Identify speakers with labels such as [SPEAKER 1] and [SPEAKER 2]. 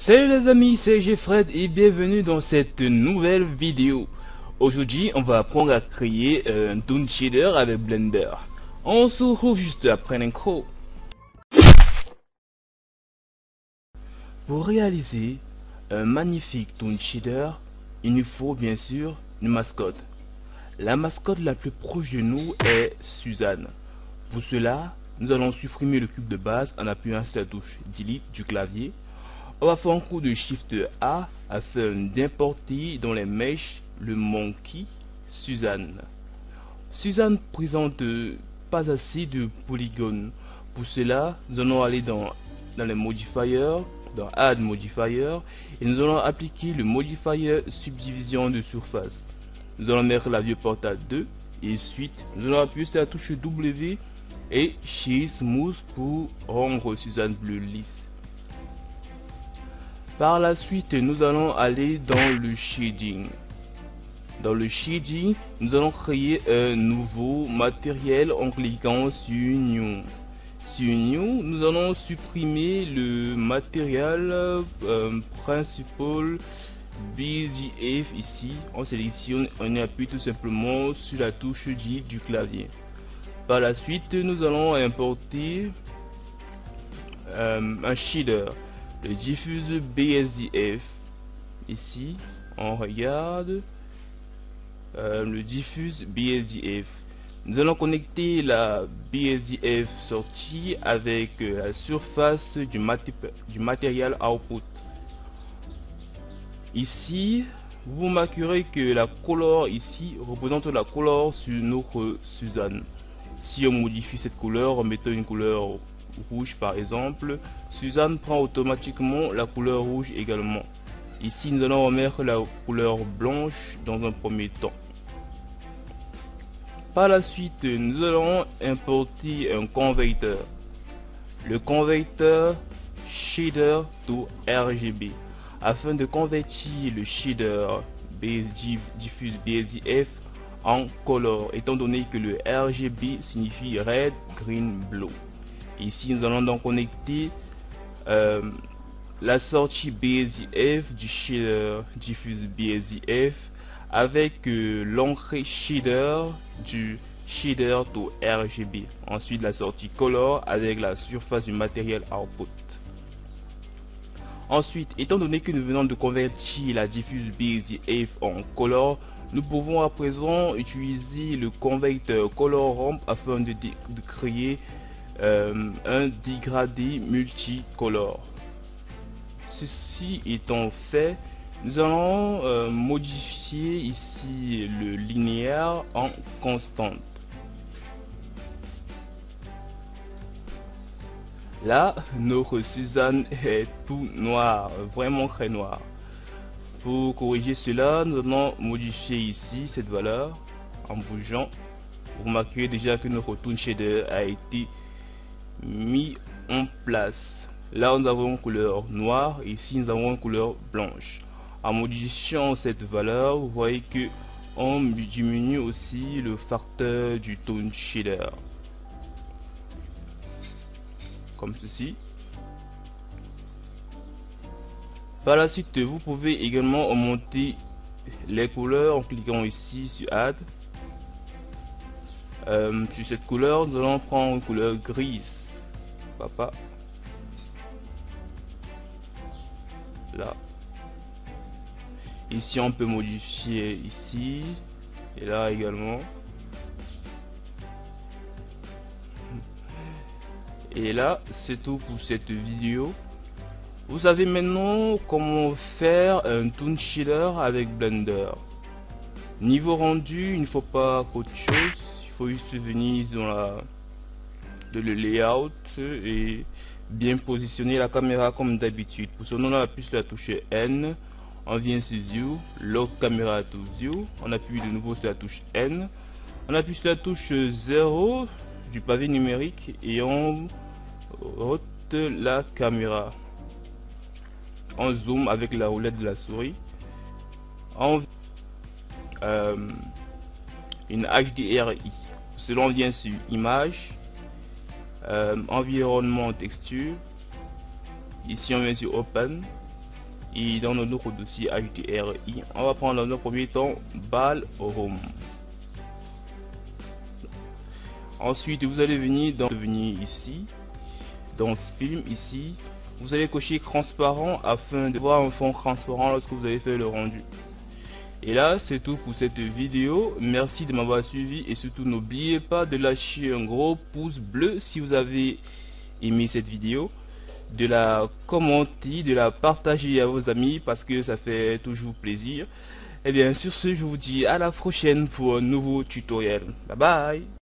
[SPEAKER 1] Salut les amis, c'est Jeffred et bienvenue dans cette nouvelle vidéo. Aujourd'hui, on va apprendre à créer un Toon Shader avec Blender. On se retrouve juste après l'intro. Pour réaliser un magnifique Toon Shader, il nous faut bien sûr une mascotte. La mascotte la plus proche de nous est Suzanne. Pour cela, nous allons supprimer le cube de base en appuyant sur la touche Delete du clavier. On va faire un coup de Shift A afin d'importer dans les mèches le monkey Suzanne. Suzanne présente pas assez de polygones. Pour cela, nous allons aller dans les modifiers, dans Add Modifier, et nous allons appliquer le modifier subdivision de surface. Nous allons mettre la viewport à 2 et ensuite nous allons appuyer sur la touche W et Shade Smooth pour rendre Suzanne plus lisse. Par la suite, nous allons aller dans le shading. Dans le shading, nous allons créer un nouveau matériel en cliquant sur New. Sur New, nous allons supprimer le matériel principal BZF ici. On sélectionne, on appuie tout simplement sur la touche J du clavier. Par la suite, nous allons importer un shader. Le diffuse BSDF. Ici, on regarde le diffuse BSDF. Nous allons connecter la BSDF sortie avec la surface du matériel output. Ici, vous remarquerez que la couleur ici représente la couleur sur notre Suzanne. Si on modifie cette couleur en mettant une couleur rouge par exemple, Suzanne prend automatiquement la couleur rouge également. Ici nous allons remettre la couleur blanche dans un premier temps. Par la suite, nous allons importer un converter, le converter shader to RGB, afin de convertir le shader diffuse BSDF en color, étant donné que le RGB signifie red, green, blue. Ici nous allons donc connecter la sortie BSDF du shader diffuse BSDF avec l'entrée shader du shader to RGB. Ensuite la sortie color avec la surface du matériel output. Ensuite, étant donné que nous venons de convertir la diffuse BSDF en color, nous pouvons à présent utiliser le converteur color ramp afin de créer un dégradé multicolore. Ceci étant fait, nous allons modifier ici le linéaire en constante. Là, notre Suzanne est tout noir, vraiment très noir. Pour corriger cela, nous allons modifier ici cette valeur en bougeant. Vous remarquez déjà que notre Toon Shader a été mis en place. Là nous avons une couleur noire et ici nous avons une couleur blanche. En modifiant cette valeur, vous voyez que on diminue aussi le facteur du Toon Shader comme ceci. Par la suite, vous pouvez également augmenter les couleurs en cliquant ici sur Add. Sur cette couleur, nous allons prendre une couleur grise. Papa. Là. Ici, on peut modifier ici. Et là également. Et là, c'est tout pour cette vidéo. Vous savez maintenant comment faire un Toon Shader avec Blender. Niveau rendu, il ne faut pas autre chose. Il faut juste venir dans le layout et bien positionner la caméra comme d'habitude. Pour cela, on appuie sur la touche N. On vient sur View, lock caméra to View. On appuie de nouveau sur la touche N. On appuie sur la touche 0 du pavé numérique et on rote la caméra. On zoom avec la roulette de la souris. Une HDRI. Selon vient sur image, environnement texture. Ici on vient sur open. et dans notre dossier HDRI, on va prendre dans un premier temps Ball Home. Ensuite, vous allez venir ici, dans Film ici, vous allez cocher transparent afin de voir un fond transparent lorsque vous avez fait le rendu. Et là, c'est tout pour cette vidéo. Merci de m'avoir suivi et surtout n'oubliez pas de lâcher un gros pouce bleu si vous avez aimé cette vidéo, de la commenter, de la partager à vos amis parce que ça fait toujours plaisir. Et bien sur ce, je vous dis à la prochaine pour un nouveau tutoriel. Bye bye.